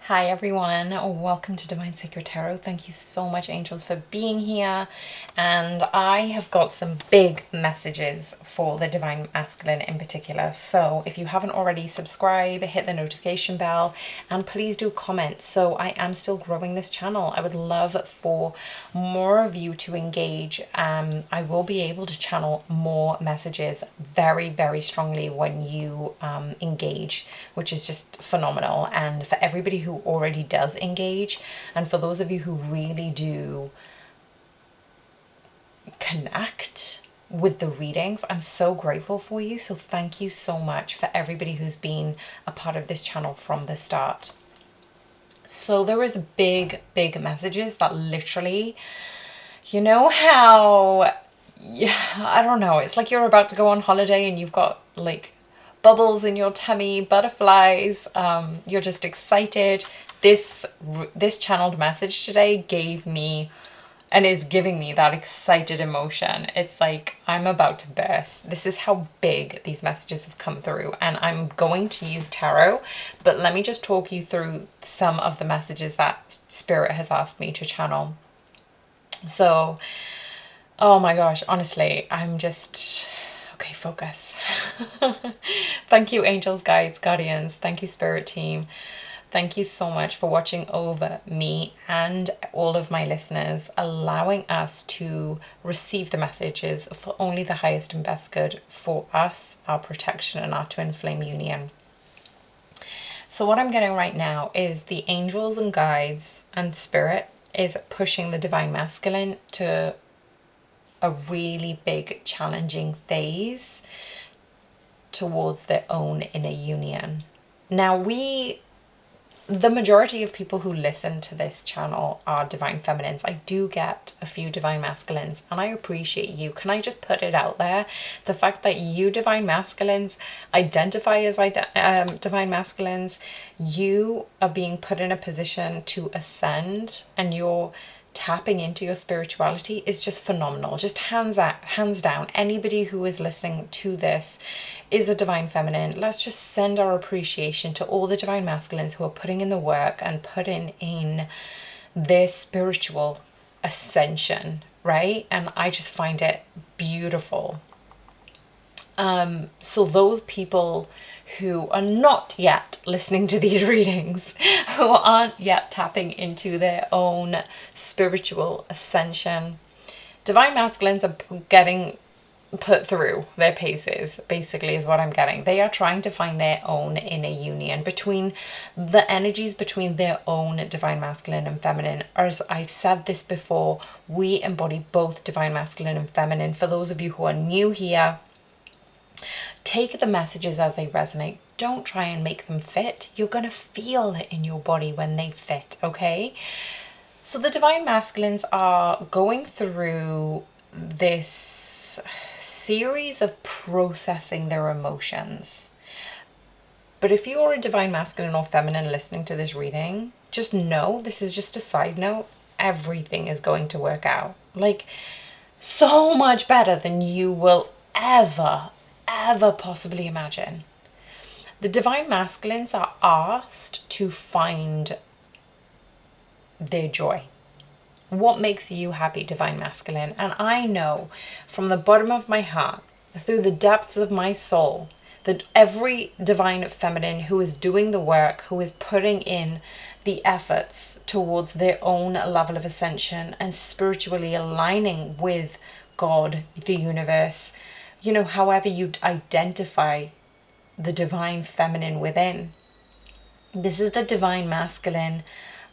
Hi everyone, welcome to Divine Sacred Tarot. Thank you so much, angels, for being here. And I have got some big messages for the Divine Masculine in particular. So if you haven't already, subscribe, hit the notification bell, and please do comment. So I am still growing this channel. I would love for more of you to engage. I will be able to channel more messages very, very strongly when you engage, which is just phenomenal. And for everybody who already does engage, and for those of you who really do connect with the readings, I'm so grateful for you. So thank you so much for everybody who's been a part of this channel from the start. So there is big messages that literally, you know how, yeah, I don't know, it's like you're about to go on holiday and you've got like bubbles in your tummy, butterflies, you're just excited. This channeled message today gave me and is giving me that excited emotion. It's like I'm about to burst. This is how big these messages have come through, and I'm going to use tarot, but let me just talk you through some of the messages that Spirit has asked me to channel. So, oh my gosh, honestly, I'm just... Okay, focus. Thank you, angels, guides, guardians. Thank you, Spirit team. Thank you so much for watching over me and all of my listeners, allowing us to receive the messages for only the highest and best good for us, our protection, and our twin flame union. So what I'm getting right now is the angels and guides and Spirit is pushing the Divine Masculine to a really big challenging phase towards their own inner union. Now the majority of people who listen to this channel are divine feminines. I do get a few divine masculines, and I appreciate you. Can I just put it out there? The fact that you divine masculines identify as divine masculines, you are being put in a position to ascend, and you're tapping into your spirituality is just phenomenal. Just hands down, anybody who is listening to this is a divine feminine. Let's just send our appreciation to all the divine masculines who are putting in the work and putting in their spiritual ascension, right? And I just find it beautiful. So those people who are not yet listening to these readings, who aren't yet tapping into their own spiritual ascension, divine masculines are getting put through their paces, basically, is what I'm getting. They are trying to find their own inner union between the energies between their own divine masculine and feminine. As I've said this before, we embody both divine masculine and feminine. For those of you who are new here, take the messages as they resonate. Don't try and make them fit. You're going to feel it in your body when they fit, okay? So the divine masculines are going through this series of processing their emotions. But if you're a divine masculine or feminine listening to this reading, just know, this is just a side note, everything is going to work out. Like, so much better than you will ever possibly imagine. The divine masculines are asked to find their joy. What makes you happy, divine masculine? And I know from the bottom of my heart, through the depths of my soul, that every divine feminine who is doing the work, who is putting in the efforts towards their own level of ascension and spiritually aligning with God, the universe, you know, however you identify the divine feminine within. This is the divine masculine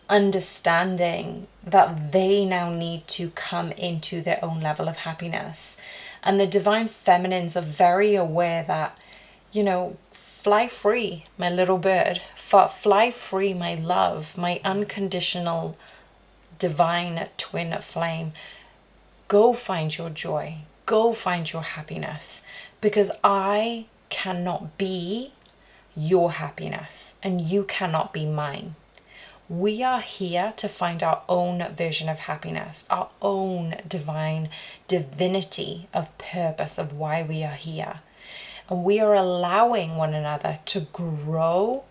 understanding that they now need to come into their own level of happiness. And the divine feminines are very aware that, you know, fly free, my little bird. Fly free, my love, my unconditional divine twin flame. Go find your joy. Go find your happiness, because I cannot be your happiness and you cannot be mine. We are here to find our own version of happiness, our own divine divinity of purpose of why we are here. And we are allowing one another to grow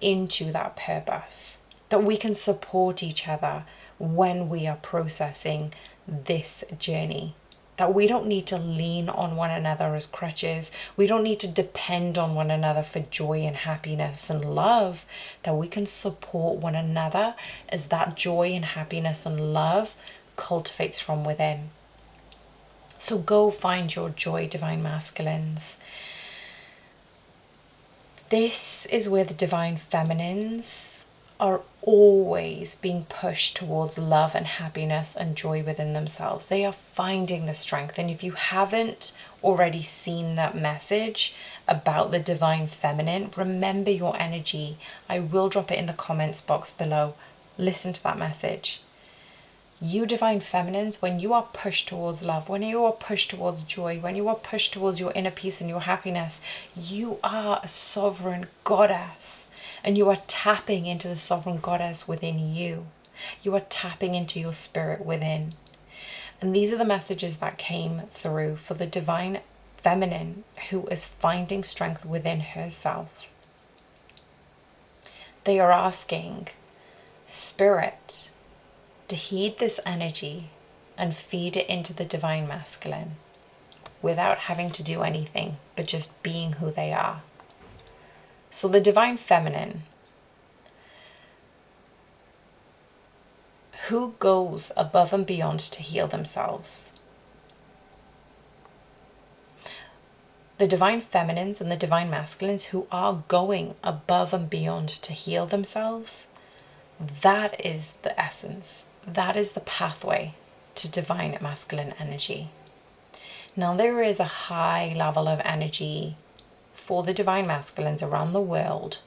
into that purpose. that we can support each other when we are processing this journey. That we don't need to lean on one another as crutches. We don't need to depend on one another for joy and happiness and love. That we can support one another as that joy and happiness and love cultivates from within. So go find your joy, Divine Masculines. This is where the Divine Feminines are always being pushed towards love and happiness and joy within themselves. They are finding the strength. And if you haven't already seen that message about the Divine Feminine, remember your energy. I will drop it in the comments box below. Listen to that message. You Divine Feminines, when you are pushed towards love, when you are pushed towards joy, when you are pushed towards your inner peace and your happiness, you are a sovereign goddess. And you are tapping into the sovereign goddess within you. You are tapping into your spirit within. And these are the messages that came through for the Divine Feminine who is finding strength within herself. They are asking Spirit to heed this energy and feed it into the Divine Masculine without having to do anything but just being who they are. So the Divine Feminine, who goes above and beyond to heal themselves. The Divine Feminines and the Divine Masculines who are going above and beyond to heal themselves, that is the essence. That is the pathway to Divine Masculine energy. Now there is a high level of energy for the Divine Masculines around the world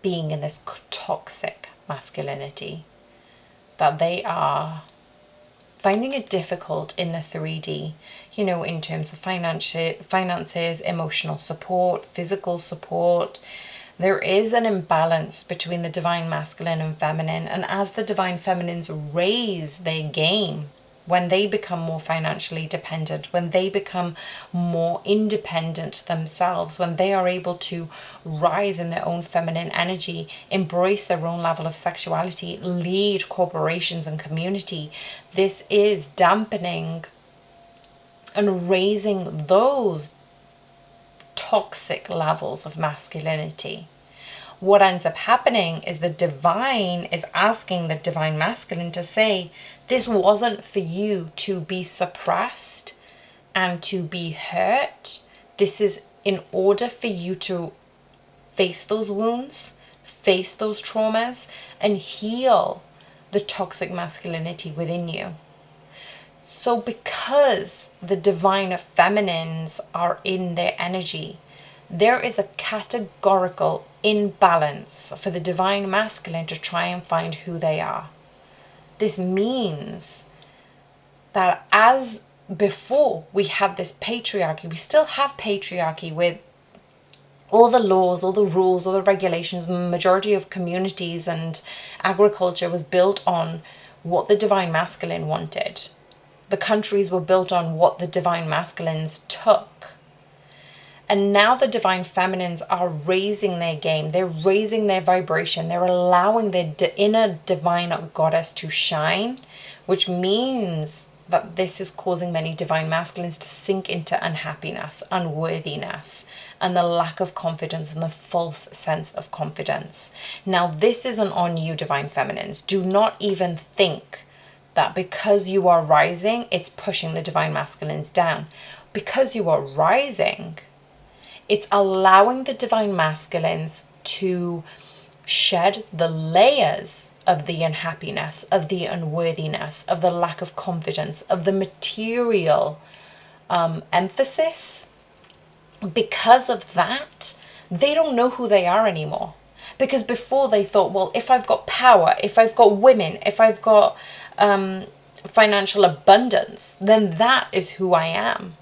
being in this toxic masculinity, that they are finding it difficult in the 3D, in terms of finances, emotional support, physical support. There is an imbalance between the Divine Masculine and Feminine, and as the Divine Feminines raise their game, when they become more financially dependent, when they become more independent themselves, when they are able to rise in their own feminine energy, embrace their own level of sexuality, lead corporations and community, this is dampening and raising those toxic levels of masculinity. What ends up happening is the divine is asking the Divine Masculine to say, this wasn't for you to be suppressed and to be hurt. This is in order for you to face those wounds, face those traumas, and heal the toxic masculinity within you. So because the Divine Feminines are in their energy, there is a categorical imbalance for the Divine Masculine to try and find who they are. This means that as before we had this patriarchy, we still have patriarchy with all the laws, all the rules, all the regulations. The majority of communities and agriculture was built on what the Divine Masculine wanted. The countries were built on what the Divine Masculines took. And now the Divine Feminines are raising their game. They're raising their vibration. They're allowing their inner divine goddess to shine, which means that this is causing many Divine Masculines to sink into unhappiness, unworthiness, and the lack of confidence and the false sense of confidence. Now, this isn't on you, Divine Feminines. Do not even think that because you are rising, it's pushing the Divine Masculines down. Because you are rising, it's allowing the Divine Masculines to shed the layers of the unhappiness, of the unworthiness, of the lack of confidence, of the material emphasis. Because of that, they don't know who they are anymore. Because before they thought, well, if I've got power, if I've got women, if I've got financial abundance, then that is who I am.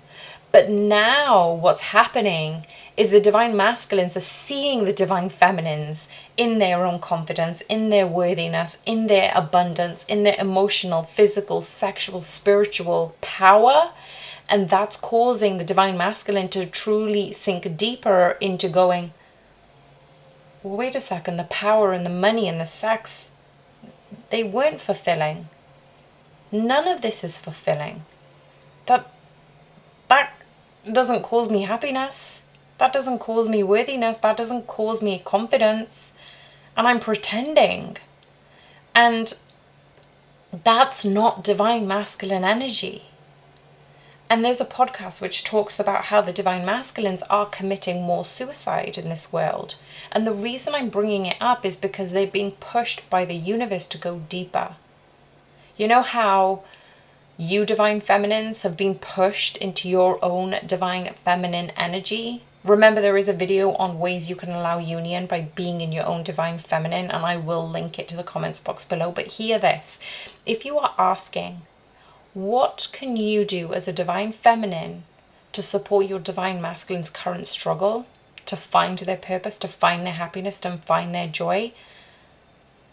But now what's happening is the Divine Masculines are seeing the Divine Feminines in their own confidence, in their worthiness, in their abundance, in their emotional, physical, sexual, spiritual power. And that's causing the Divine Masculine to truly sink deeper into going, well, wait a second, the power and the money and the sex, They weren't fulfilling. None of this is fulfilling. That doesn't cause me happiness. That doesn't cause me worthiness. That doesn't cause me confidence. And I'm pretending. And that's not divine masculine energy. And there's a podcast which talks about how the divine masculines are committing more suicide in this world. And the reason I'm bringing it up is because they're being pushed by the universe to go deeper. You know how you divine feminines have been pushed into your own divine feminine energy? Remember, there is a video on ways you can allow union by being in your own divine feminine, and I will link it to the comments box below. But hear this. If you are asking, what can you do as a divine feminine to support your divine masculine's current struggle, to find their purpose, to find their happiness, to find their joy?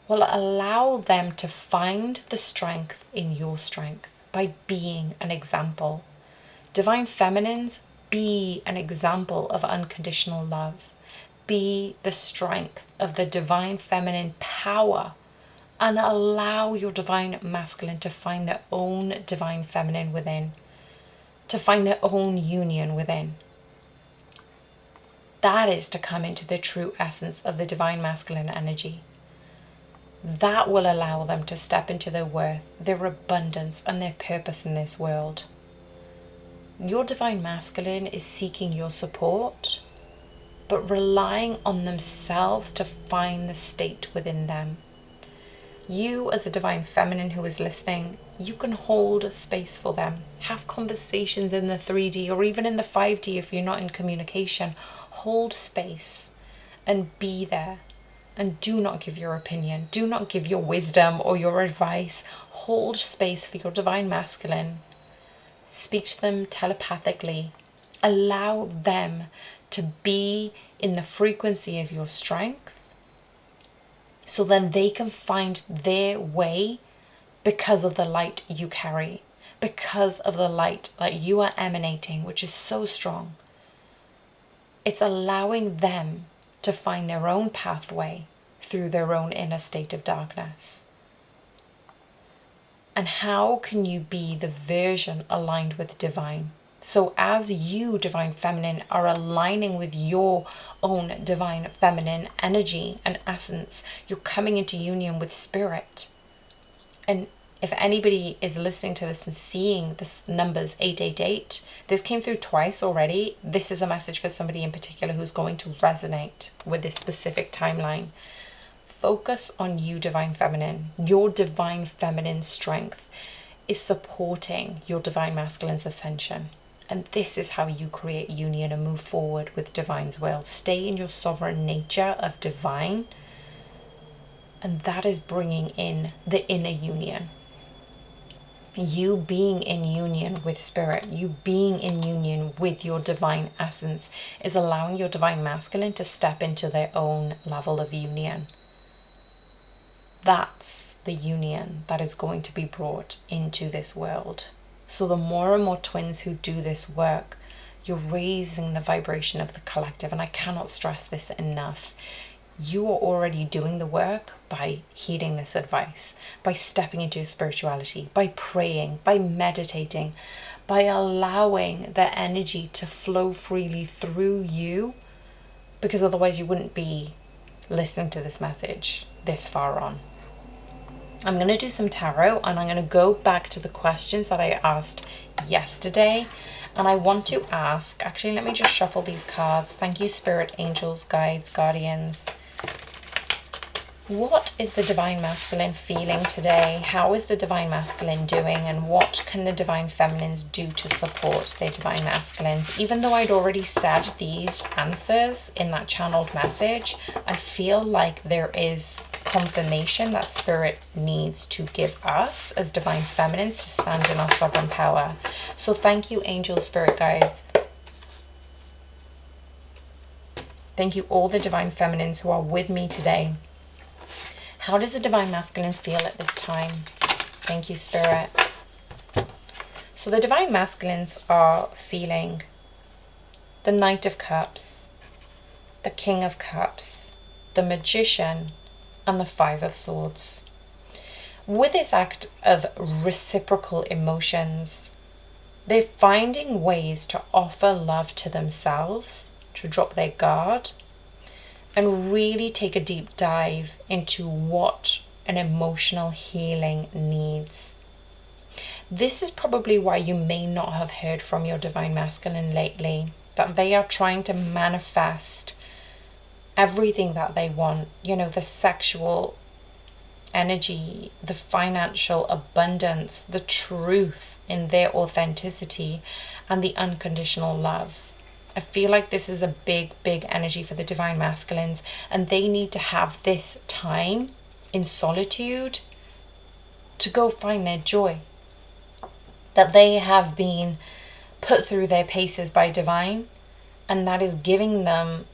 Well, allow them to find the strength in your strength by being an example. Divine feminines, be an example of unconditional love. Be the strength of the divine feminine power, and allow your divine masculine to find their own divine feminine within, to find their own union within. That is to come into the true essence of the divine masculine energy. That will allow them to step into their worth, their abundance, and their purpose in this world. Your divine masculine is seeking your support, but relying on themselves to find the state within them. You, as a divine feminine who is listening, you can hold space for them. Have conversations in the 3D or even in the 5D if you're not in communication. Hold space and be there. And do not give your opinion. Do not give your wisdom or your advice. Hold space for your divine masculine. Speak to them telepathically. Allow them to be in the frequency of your strength, so then they can find their way because of the light you carry, because of the light that you are emanating, which is so strong. It's allowing them to find their own pathway through their own inner state of darkness. And how can you be the version aligned with divine? So as you, divine feminine, are aligning with your own divine feminine energy and essence, you're coming into union with spirit. And if anybody is listening to this and seeing this numbers 888, this came through twice already. This is a message for somebody in particular who's going to resonate with this specific timeline. Focus on you, divine feminine. Your divine feminine strength is supporting your divine masculine's ascension. And this is how you create union and move forward with divine's will. Stay in your sovereign nature of divine. And that is bringing in the inner union. You being in union with spirit, you being in union with your divine essence is allowing your divine masculine to step into their own level of union. That's the union that is going to be brought into this world. So the more and more twins who do this work, you're raising the vibration of the collective. And I cannot stress this enough. You are already doing the work by heeding this advice, by stepping into spirituality, by praying, by meditating, by allowing the energy to flow freely through you, because otherwise you wouldn't be listening to this message this far on. I'm going to do some tarot, and I'm going to go back to the questions that I asked yesterday. And I want to ask, actually, let me just shuffle these cards. Thank you, spirit, angels, guides, guardians. What is the divine masculine feeling today? How is the divine masculine doing? And what can the divine feminines do to support their divine masculines? Even though I'd already said these answers in that channeled message, I feel like there is confirmation that spirit needs to give us as divine feminines to stand in our sovereign power. So thank you, angels, spirit guides. Thank you, all the divine feminines who are with me today. How does the divine masculine feel at this time? Thank you, spirit. So the divine masculines are feeling the Knight of Cups, the King of Cups, the Magician, and the Five of Swords. with this act of reciprocal emotions, they're finding ways to offer love to themselves, to drop their guard, and really take a deep dive into what an emotional healing needs. This is probably why you may not have heard from your divine masculine lately, that they are trying to manifest everything that they want, the sexual energy, the financial abundance, the truth in their authenticity, and the unconditional love. I feel like this is a big, big energy for the divine masculines, and they need to have this time in solitude to go find their joy. That they have been put through their paces by divine, and that is giving them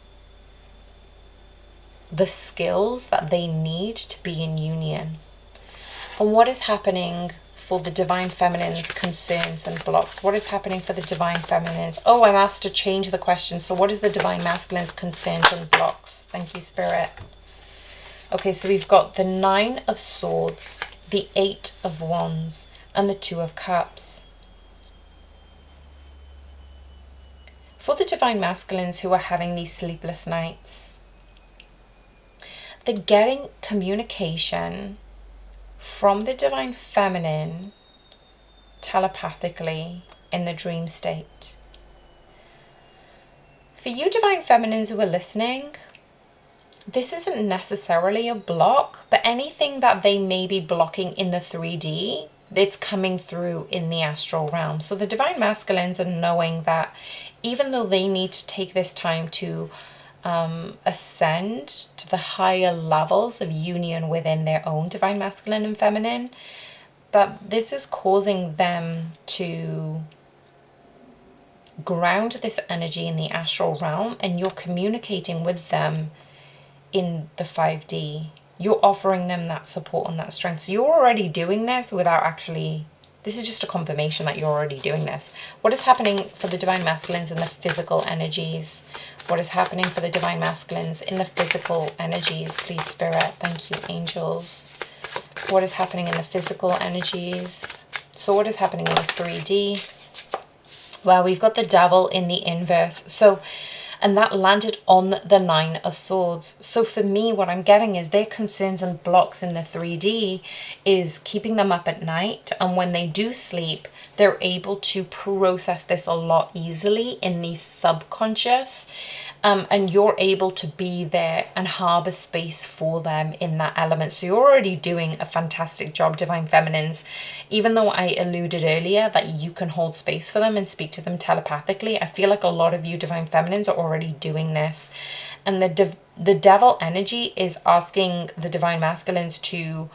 the skills that they need to be in union. And what is happening for the divine feminine's concerns and blocks? What is happening for the divine feminines? Oh, I'm asked to change the question. So what is the divine masculine's concerns and blocks? Thank you, Spirit. Okay, so we've got the 9 of Swords, the 8 of Wands, and the 2 of Cups. For the divine masculines who are having these sleepless nights, they're getting communication from the divine feminine telepathically in the dream state. For you divine feminines who are listening, this isn't necessarily a block, but anything that they may be blocking in the 3D, it's coming through in the astral realm. So the divine masculines are knowing that even though they need to take this time to ascend to the higher levels of union within their own divine masculine and feminine, that this is causing them to ground this energy in the astral realm, and you're communicating with them in the 5D. You're offering them that support and that strength. So you're already doing this without actually, this is just a confirmation that you're already doing this. What is happening for the divine masculines in the physical energies? What is happening for the divine masculines in the physical energies? Please, Spirit. Thank you, angels. What is happening in the physical energies? So what is happening in the 3D? Well, we've got the Devil in the inverse. So, and that landed on the 9 of Swords. So for me, what I'm getting is their concerns and blocks in the 3D is keeping them up at night. And when they do sleep, they're able to process this a lot easily in the subconscious. And you're able to be there and harbor space for them in that element. So you're already doing a fantastic job, divine feminines. Even though I alluded earlier that you can hold space for them and speak to them telepathically, I feel like a lot of you divine feminines are already doing this. And the devil energy is asking the divine masculines to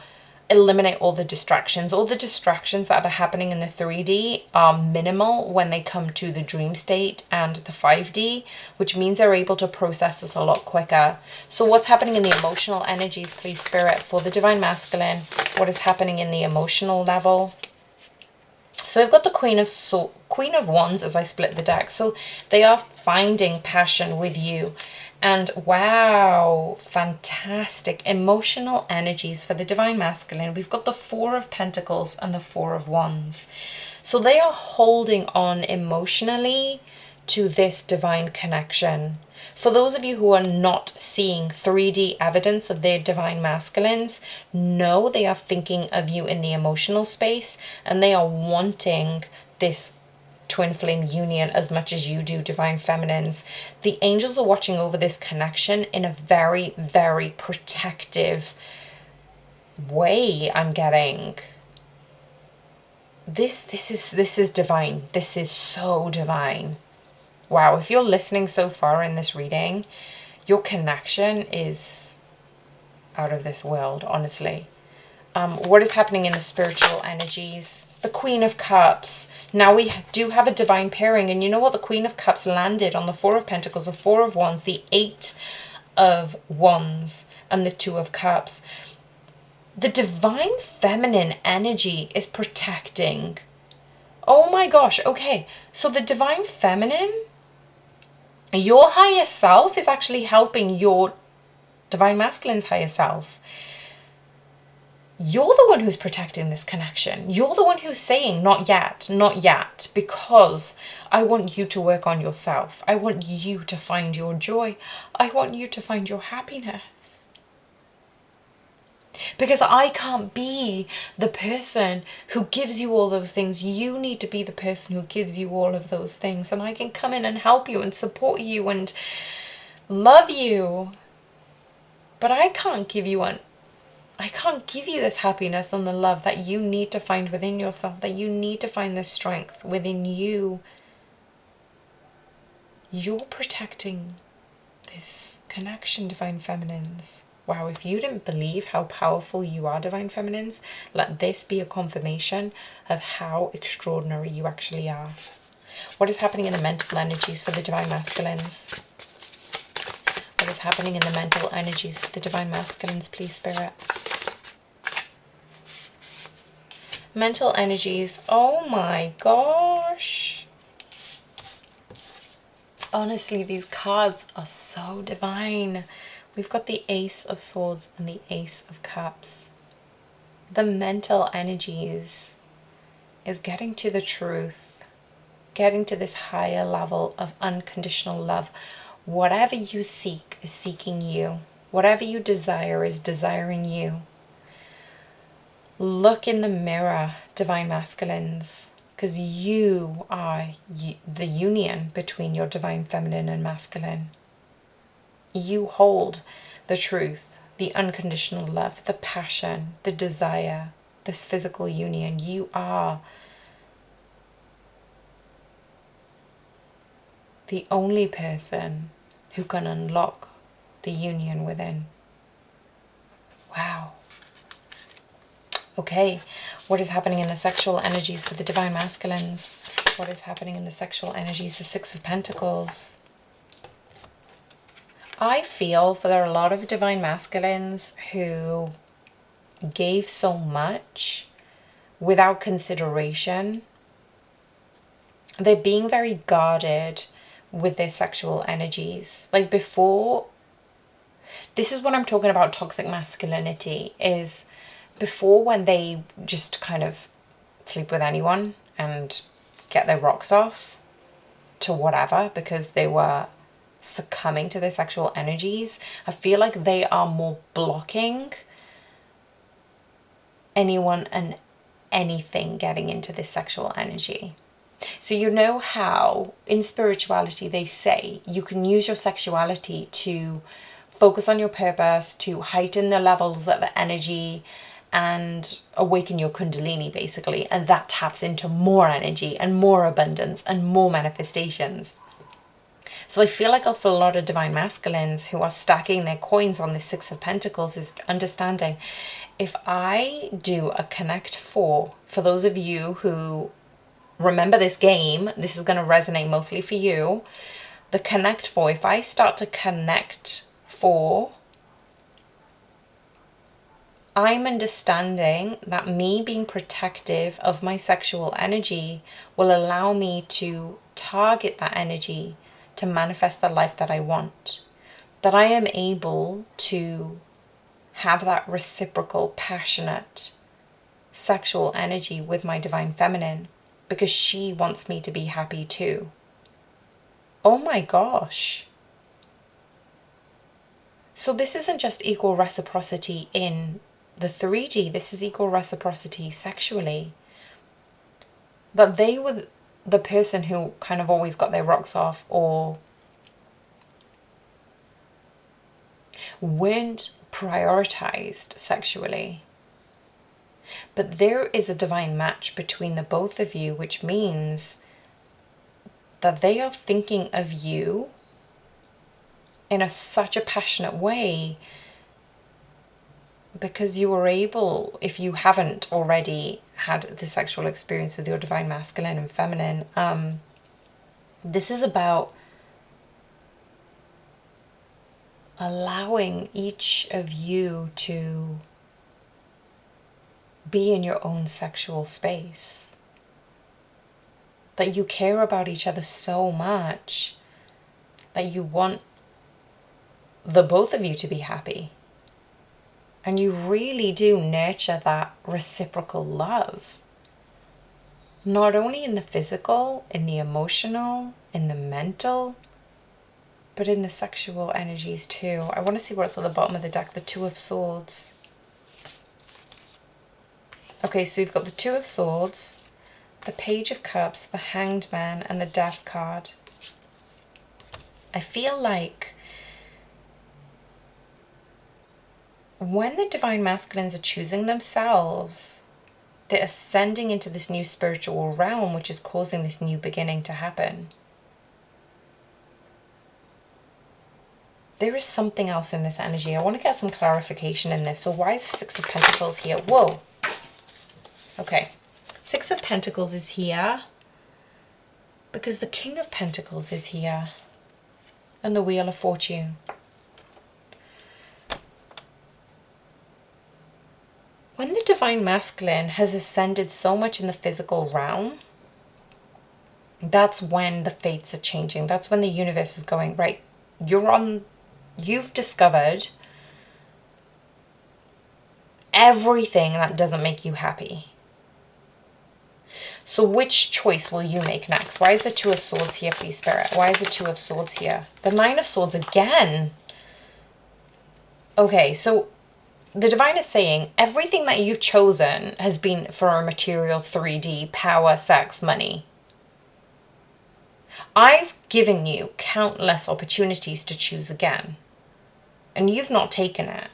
eliminate all the distractions. All the distractions that are happening in the 3D are minimal when they come to the dream state and the 5D, which means they're able to process this a lot quicker. So what's happening in the emotional energies, please, Spirit, for the divine masculine? What is happening in the emotional level? So I've got the Queen of Wands as I split the deck. So they are finding passion with you. And wow, fantastic emotional energies for the divine masculine. We've got the 4 of Pentacles and the 4 of Wands. So they are holding on emotionally to this divine connection. For those of you who are not seeing 3D evidence of their divine masculines, know they are thinking of you in the emotional space, and they are wanting this twin flame union as much as you do, divine feminines. The angels are watching over this connection in a very, very protective way. I'm getting this is divine. This is so divine. Wow, if you're listening so far in this reading, your connection is out of this world, honestly. What is happening in the spiritual energies? The Queen of Cups. Now we do have a divine pairing, and you know what? The Queen of Cups landed on the 4 of Pentacles, the 4 of Wands, the 8 of Wands, and the 2 of Cups. The divine feminine energy is protecting. Oh my gosh, okay. So the divine feminine, your higher self is actually helping your divine masculine's higher self. you're the one who's protecting this connection. You're the one who's saying, not yet, not yet, because I want you to work on yourself. I want you to find your joy. I want you to find your happiness. Because I can't be the person who gives you all those things. You need to be the person who gives you all of those things. And I can come in and help you and support you and love you. But I can't give you this happiness and the love that you need to find within yourself, that you need to find this strength within you. You're protecting this connection, Divine Feminines. Wow, if you didn't believe how powerful you are, Divine Feminines, let this be a confirmation of how extraordinary you actually are. What is happening in the mental energies for the Divine Masculines? What is happening in the mental energies for the Divine Masculines, please, Spirit? Mental energies, oh my gosh. Honestly, these cards are so divine. We've got the Ace of Swords and the Ace of Cups. The mental energies is getting to the truth, getting to this higher level of unconditional love. Whatever you seek is seeking you. Whatever you desire is desiring you. Look in the mirror, Divine Masculines, because you are the union between your Divine Feminine and Masculine. You hold the truth, the unconditional love, the passion, the desire, this physical union. You are the only person who can unlock the union within. Wow. Okay, what is happening in the sexual energies for the Divine Masculines? What is happening in the sexual energies? The Six of Pentacles. I feel for there are a lot of Divine Masculines who gave so much without consideration. They're being very guarded with their sexual energies. Like before, this is what I'm talking about, toxic masculinity, is before when they just kind of sleep with anyone and get their rocks off to whatever because they were succumbing to their sexual energies, I feel like they are more blocking anyone and anything getting into this sexual energy. So you know how in spirituality they say you can use your sexuality to focus on your purpose, to heighten the levels of energy and awaken your kundalini basically, and that taps into more energy and more abundance and more manifestations. So I feel like for a lot of Divine Masculines who are stacking their coins on the Six of Pentacles is understanding, if I do a connect four, for those of you who remember this game, this is going to resonate mostly for you. The connect four, if I start to connect four, I'm understanding that me being protective of my sexual energy will allow me to target that energy to manifest the life that I want. That I am able to have that reciprocal, passionate sexual energy with my Divine Feminine because she wants me to be happy too. Oh my gosh. So this isn't just equal reciprocity in the 3D, this is equal reciprocity sexually. That they were the person who kind of always got their rocks off or weren't prioritized sexually. But there is a divine match between the both of you, which means that they are thinking of you in such a passionate way because you were able, if you haven't already had the sexual experience with your Divine Masculine and Feminine, this is about allowing each of you to be in your own sexual space. That you care about each other so much that you want the both of you to be happy. And you really do nurture that reciprocal love. Not only in the physical, in the emotional, in the mental, but in the sexual energies too. I want to see what's on the bottom of the deck, the Two of Swords. Okay, so we've got the Two of Swords, the Page of Cups, the Hanged Man, and the Death card. I feel like when the Divine Masculines are choosing themselves, they're ascending into this new spiritual realm, which is causing this new beginning to happen. There is something else in this energy. I want to get some clarification in this. So why is the Six of Pentacles here? Whoa. Okay. Six of Pentacles is here because the King of Pentacles is here. And the Wheel of Fortune. When the Divine Masculine has ascended so much in the physical realm, that's when the fates are changing. That's when the universe is going, right, you've discovered everything that doesn't make you happy. So which choice will you make next? Why is the Two of Swords here, please, Spirit? Why is the Two of Swords here? The Nine of Swords again. Okay, so the Divine is saying everything that you've chosen has been for a material 3D, power, sex, money. I've given you countless opportunities to choose again, and you've not taken it.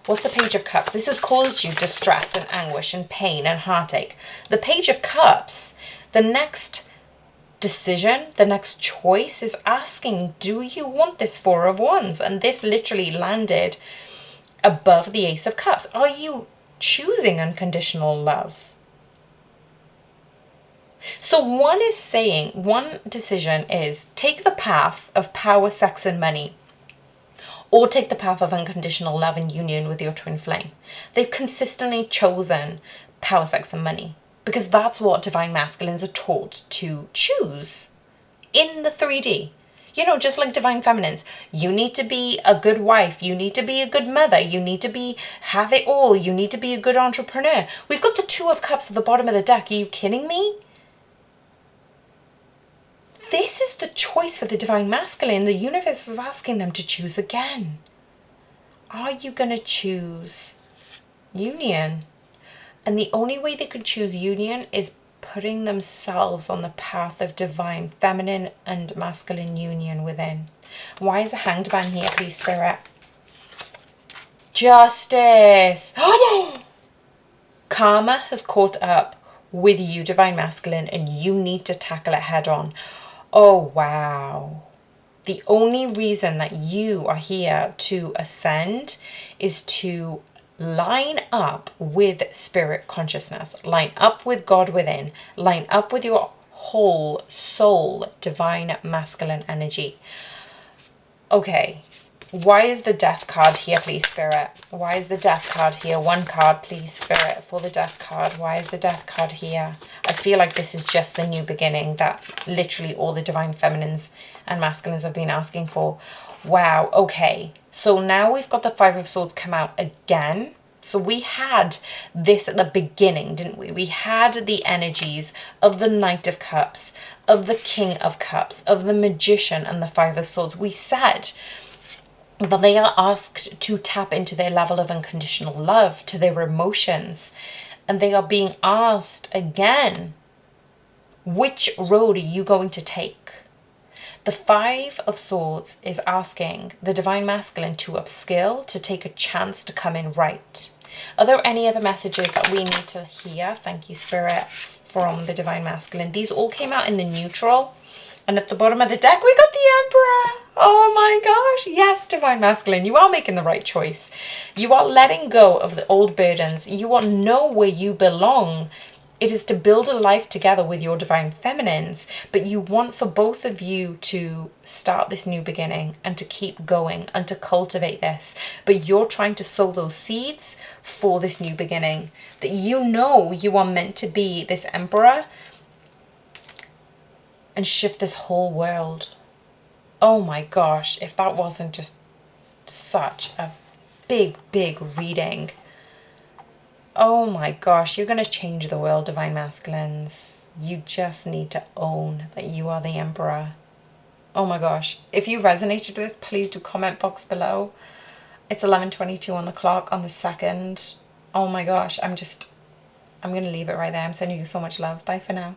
What's the Page of Cups? This has caused you distress and anguish and pain and heartache. The Page of Cups, the next decision, the next choice is asking, do you want this Four of Wands? And this literally landed above the Ace of Cups. Are you choosing unconditional love? So one is saying, one decision is take the path of power, sex, and money, or take the path of unconditional love and union with your twin flame. They've consistently chosen power, sex, and money because that's what Divine Masculines are taught to choose in the 3D. You know, just like Divine Feminines, you need to be a good wife, you need to be a good mother, you need to have it all, you need to be a good entrepreneur. We've got the Two of Cups at the bottom of the deck. Are you kidding me? This is the choice for the Divine Masculine. The universe is asking them to choose again. Are you going to choose union? And the only way they could choose union is putting themselves on the path of divine feminine and masculine union within. Why is the Hanged Man here, please, Spirit? Justice. Karma has caught up with you, Divine Masculine, and you need to tackle it head on. Oh, wow. The only reason that you are here to ascend is to line up with spirit consciousness, line up with God within, line up with your whole soul, Divine Masculine energy. Okay, why is the Death card here, please, Spirit? Why is the Death card here? One card, please, Spirit, for the Death card. Why is the Death card here? I feel like this is just the new beginning that literally all the Divine Feminines and Masculines have been asking for. Wow, okay. So now we've got the Five of Swords come out again. So we had this at the beginning, didn't we? We had the energies of the Knight of Cups, of the King of Cups, of the Magician and the Five of Swords. We said but they are asked to tap into their level of unconditional love, to their emotions. And they are being asked again, which road are you going to take? The Five of Swords is asking the Divine Masculine to upskill, to take a chance to come in right. Are there any other messages that we need to hear? Thank you, Spirit, from the Divine Masculine. These all came out in the neutral. And at the bottom of the deck, we got the Emperor. Oh my gosh. Yes, Divine Masculine, you are making the right choice. You are letting go of the old burdens. You are know where you belong. It is to build a life together with your Divine Feminines. But you want for both of you to start this new beginning and to keep going and to cultivate this. But you're trying to sow those seeds for this new beginning. That you know you are meant to be this Emperor and shift this whole world. Oh my gosh, if that wasn't just such a big reading. Oh my gosh, you're going to change the world, Divine Masculines. You just need to own that you are the Emperor. Oh my gosh. If you resonated with, please do comment box below. It's 11:22 on the clock on the 2nd. Oh my gosh, I'm going to leave it right there. I'm sending you so much love. Bye for now.